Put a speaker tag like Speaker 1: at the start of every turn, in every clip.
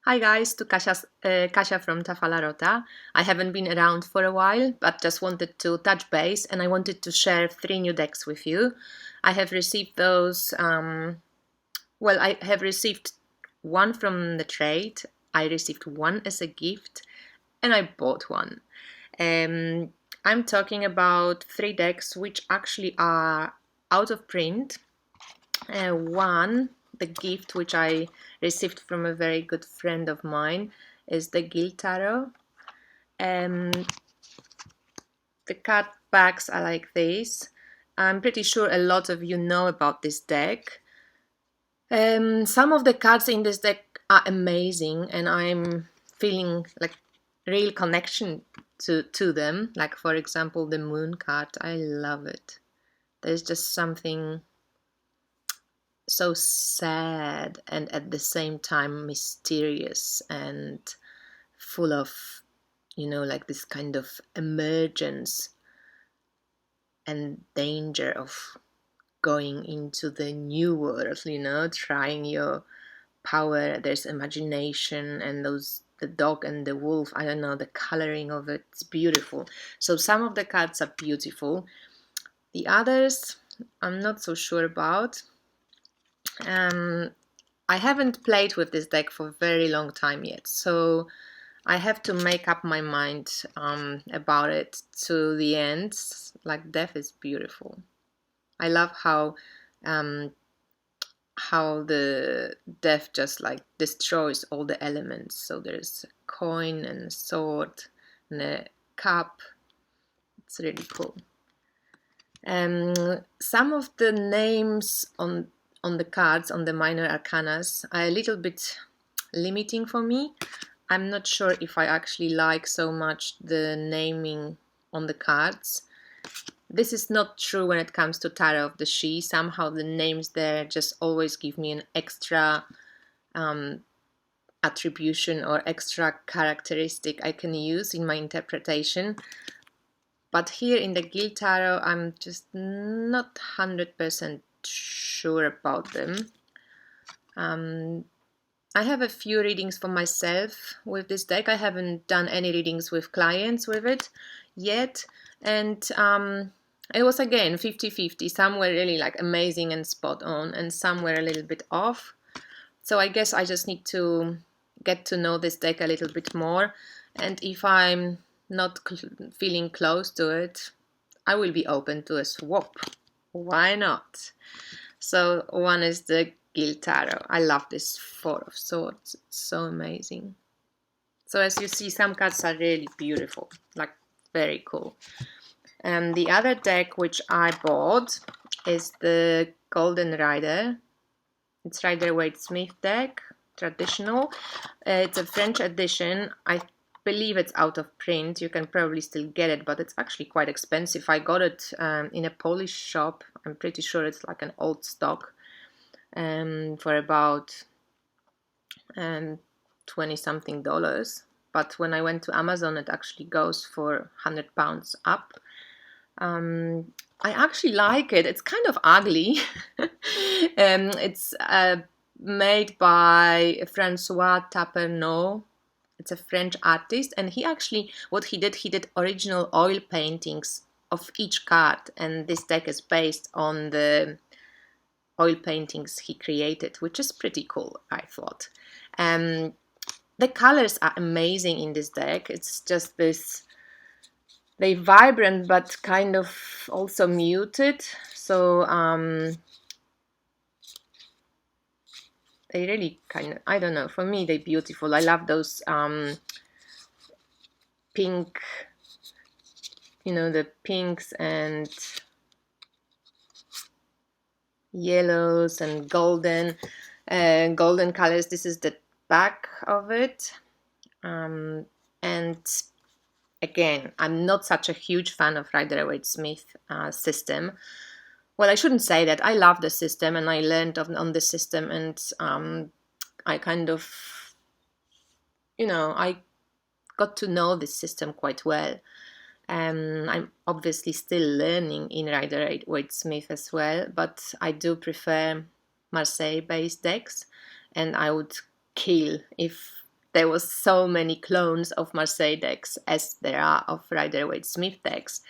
Speaker 1: Hi guys, to Kasia from Tafalarota. I haven't been around for a while, but just wanted to touch base and I wanted to share 3 new decks with you. I have received those, I have received one from the trade, I received one as a gift, and I bought one. I'm talking about 3 decks which actually are out of print. One, the gift which I received from a very good friend of mine, is the Gill tarot. The card backs are like this. I'm pretty sure a lot of you know about this deck. Some of the cards in this deck are amazing, and I'm feeling like real connection to them. Like, for example, the Moon card. I love it. There's just something so sad and at the same time mysterious and full of, like this kind of emergence and danger of going into the new world, trying your power. There's imagination and the dog and the wolf, I don't know, the coloring of it's beautiful. So some of the cards are beautiful. The others I'm not so sure about. I haven't played with this deck for a very long time yet, so I have to make up my mind about it to the end. Like, death is beautiful. I love how the death just like destroys all the elements. So there's a coin and a sword and a cup. It's really cool. Some of the names on the cards, on the minor arcanas, are a little bit limiting for me. I'm not sure if I actually like so much the naming on the cards. This is not true when it comes to Tarot of the She. Somehow the names there just always give me an extra attribution or extra characteristic I can use in my interpretation. But here in the Gill Tarot, I'm just not 100% sure about them. I have a few readings for myself with this deck. I haven't done any readings with clients with it yet. And it was, again, 50-50. Some were really like amazing and spot on, and some were a little bit off. So I guess I just need to get to know this deck a little bit more. And if I'm not feeling close to it, I will be open to a swap. Why not? So one is the Gill Tarot. I love this Four of Swords. It's so amazing. So as you see, some cards are really beautiful, like very cool. And the other deck which I bought is the Golden Rider. It's Rider-Waite-Smith deck, traditional. It's a French edition. I believe it's out of print. You can probably still get it, but it's actually quite expensive. I got it in a Polish shop. I'm pretty sure it's like an old stock for about 20-something dollars. But when I went to Amazon, it actually goes for £100 up. I actually like it. It's kind of ugly. It's made by Francois Taperneau. It's a French artist, and what he did original oil paintings of each card, and this deck is based on the oil paintings he created, which is pretty cool, I thought. The colors are amazing in this deck. It's just they're vibrant but kind of also muted. So they really kind of, I don't know, for me they're beautiful. I love those pink, the pinks and yellows and golden colors. This is the back of it. And again, I'm not such a huge fan of Rider-Waite-Smith system. Well, I shouldn't say that. I love the system, and I learned on the system, and I kind of, I got to know this system quite well. I'm obviously still learning in Rider-Waite-Smith as well, but I do prefer Marseille-based decks, and I would kill if there was so many clones of Marseille decks as there are of Rider-Waite-Smith decks.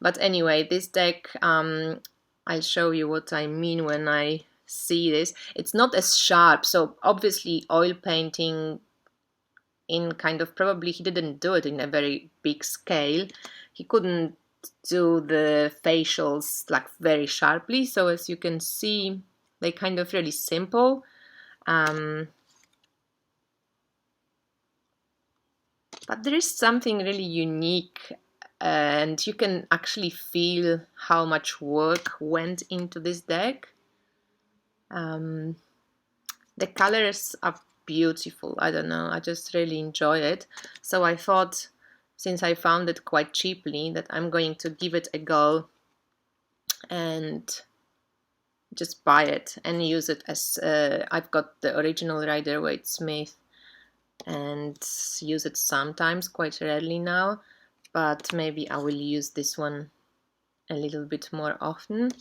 Speaker 1: But anyway, this deck, I'll show you what I mean when I see this. It's not as sharp, so obviously oil painting in kind of, probably he didn't do it in a very big scale. He couldn't do the facials like very sharply, so as you can see, they're kind of really simple. But there is something really unique, and you can actually feel how much work went into this deck. The colors are beautiful. I don't know, I just really enjoy it. So I thought, since I found it quite cheaply, that I'm going to give it a go and just buy it and use it as I've got the original Rider-Waite-Smith and use it sometimes, quite rarely now, but maybe I will use this one a little bit more often.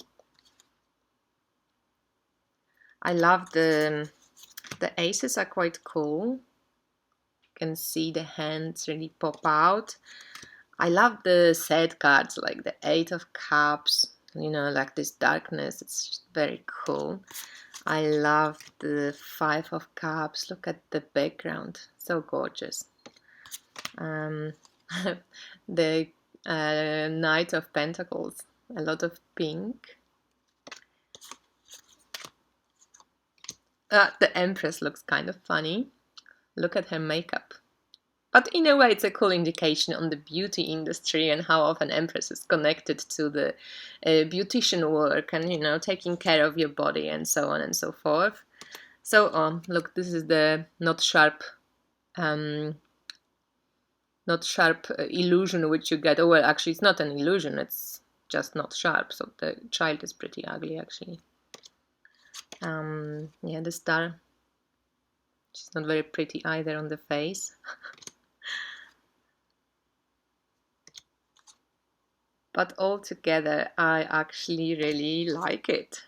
Speaker 1: I love the aces are quite cool. You can see the hands really pop out. I love the sad cards, like the 8 of Cups, you know, like this darkness. It's just very cool. I love the 5 of Cups. Look at the background, so gorgeous. The Knight of Pentacles, a lot of pink. The Empress looks kind of funny. Look at her makeup. But in a way, it's a cool indication on the beauty industry and how often Empress is connected to the beautician work and, you know, taking care of your body and so on and so forth. So, look, this is the not sharp illusion which you get. Oh, well, actually, it's not an illusion. It's just not sharp. So the child is pretty ugly, actually. Yeah, the star. She's not very pretty either on the face. But altogether, I actually really like it.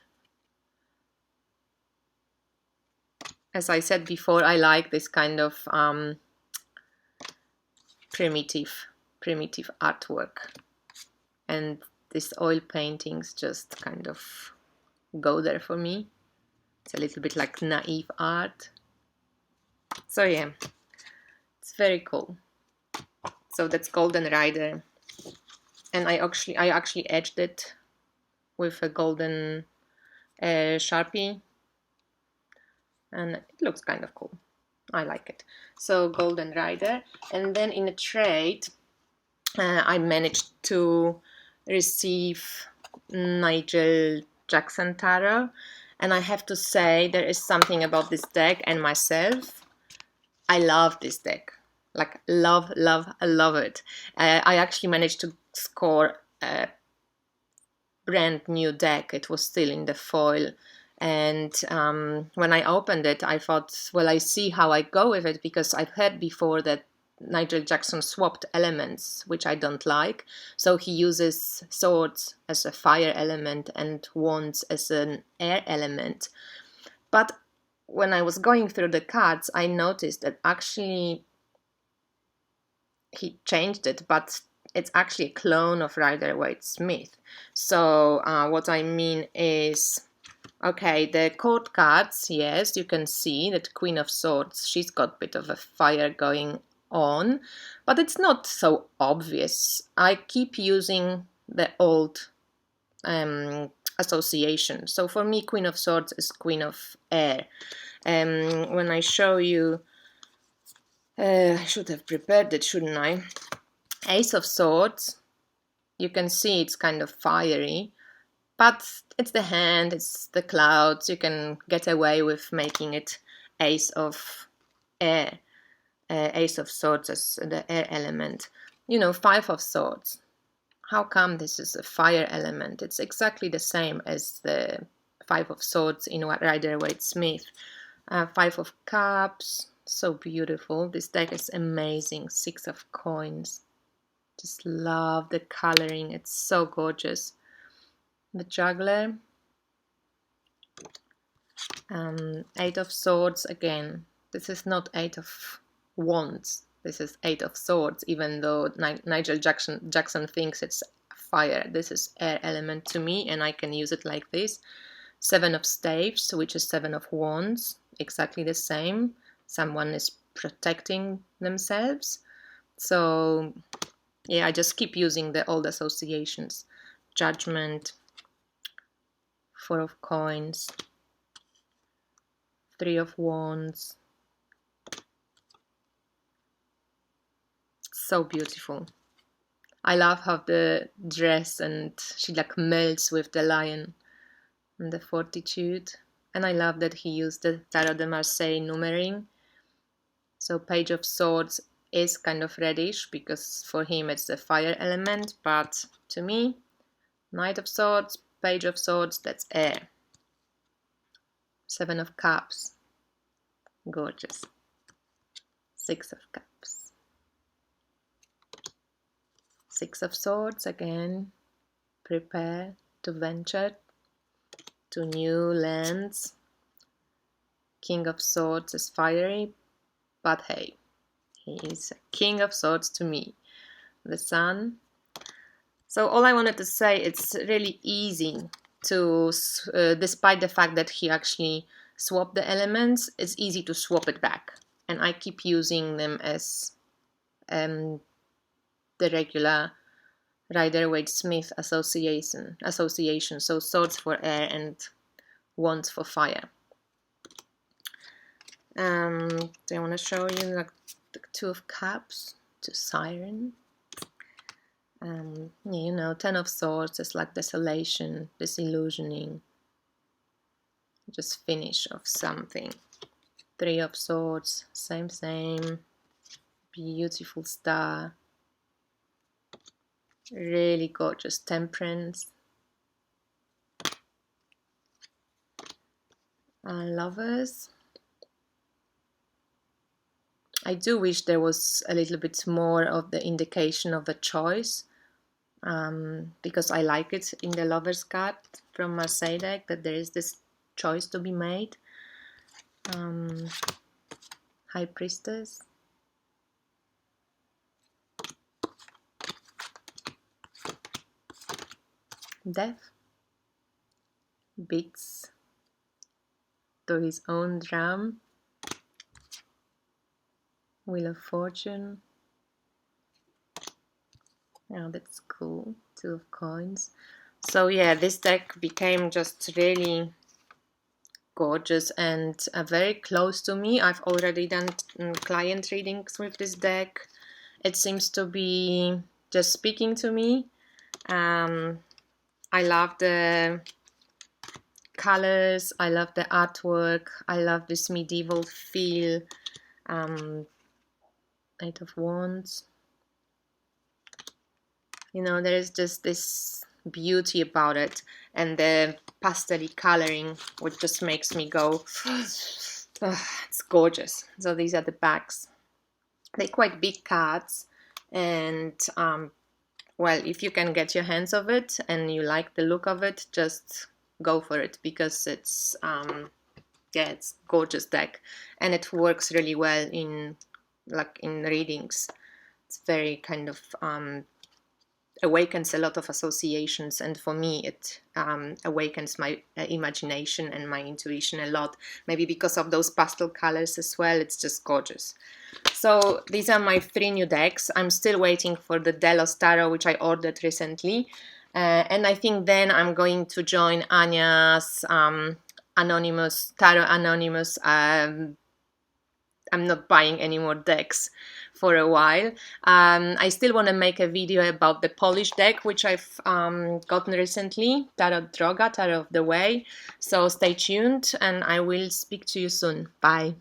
Speaker 1: As I said before, I like this kind of primitive artwork. And these oil paintings just kind of go there for me. It's a little bit like naive art. So yeah, it's very cool. So that's Golden Rider. And I actually edged it with a golden Sharpie, and it looks kind of cool. I like it. So Golden Rider, and then in a trade, I managed to receive Nigel Jackson tarot, and I have to say there is something about this deck and myself. I love this deck. Like, love it. I actually managed to score a brand new deck. It was still in the foil, and when I opened it, I thought, well, I see how I go with it, because I've heard before that Nigel Jackson swapped elements, which I don't like. So he uses swords as a fire element and wands as an air element. But when I was going through the cards, I noticed that actually he changed it, but it's actually a clone of Rider-Waite-Smith. So what I mean is, okay, the court cards, yes, you can see that Queen of Swords, she's got a bit of a fire going on, but it's not so obvious. I keep using the old association. So for me, Queen of Swords is Queen of Air. When I show you, I should have prepared it, shouldn't I? Ace of Swords, you can see it's kind of fiery, but it's the hand, it's the clouds. You can get away with making it Ace of Air, Ace of Swords as the air element. You know, Five of Swords. How come this is a fire element? It's exactly the same as the Five of Swords in Rider-Waite-Smith. Five of Cups, so beautiful. This deck is amazing. Six of Coins. Just love the coloring. It's so gorgeous. The Juggler. Eight of Swords again. This is not Eight of wands. This is 8 of swords, even though Nigel Jackson thinks it's fire. This is air element to me, and I can use it like this. 7 of staves, which is 7 of wands, exactly the same. Someone is protecting themselves. So yeah, I just keep using the old associations. Judgment, 4 of coins, 3 of wands. So beautiful. I love how the dress, and she like melts with the lion and the fortitude. And I love that he used the Tarot de Marseille numbering. So Page of Swords is kind of reddish because for him it's the fire element, but to me, Knight of Swords, Page of Swords, that's air. 7 of Cups, gorgeous. 6 of Cups. 6 of Swords, again, prepare to venture to new lands. King of Swords is fiery, but hey, he is a King of Swords to me. The Sun. So all I wanted to say, it's really easy to, despite the fact that he actually swapped the elements, it's easy to swap it back. And I keep using them as the regular Rider-Waite-Smith association. So swords for air and wands for fire. Do I want to show you like the 2 of Cups to Siren? You know, 10 of Swords is like desolation, disillusioning, just finish of something. 3 of Swords, same, beautiful star, really gorgeous Temperance. Lovers. I do wish there was a little bit more of the indication of the choice, because I like it in the Lovers card from Marseille deck that there is this choice to be made. High Priestess. Death. Beats to his own drum. Wheel of Fortune. Oh, that's cool. 2 of Coins. So yeah, this deck became just really gorgeous and very close to me. I've already done client readings with this deck. It seems to be just speaking to me. I love the colors, I love the artwork, I love this medieval feel. 8 of Wands. You know, there is just this beauty about it, and the pastel coloring, which just makes me go, it's gorgeous. So these are the backs. They're quite big cards, and well, if you can get your hands of it and you like the look of it, just go for it, because it's yeah, it's gorgeous deck, and it works really well in readings. It's very kind of awakens a lot of associations, and for me it awakens my imagination and my intuition a lot, maybe because of those pastel colors as well. It's just gorgeous. So these are my 3 new decks. I'm still waiting for the Delos Tarot, which I ordered recently, and I think then I'm going to join Anya's Anonymous Tarot Anonymous. I'm not buying any more decks for a while. I still want to make a video about the Polish deck, which I've gotten recently, Tarot Droga, Tarot of the Way. So stay tuned, and I will speak to you soon. Bye.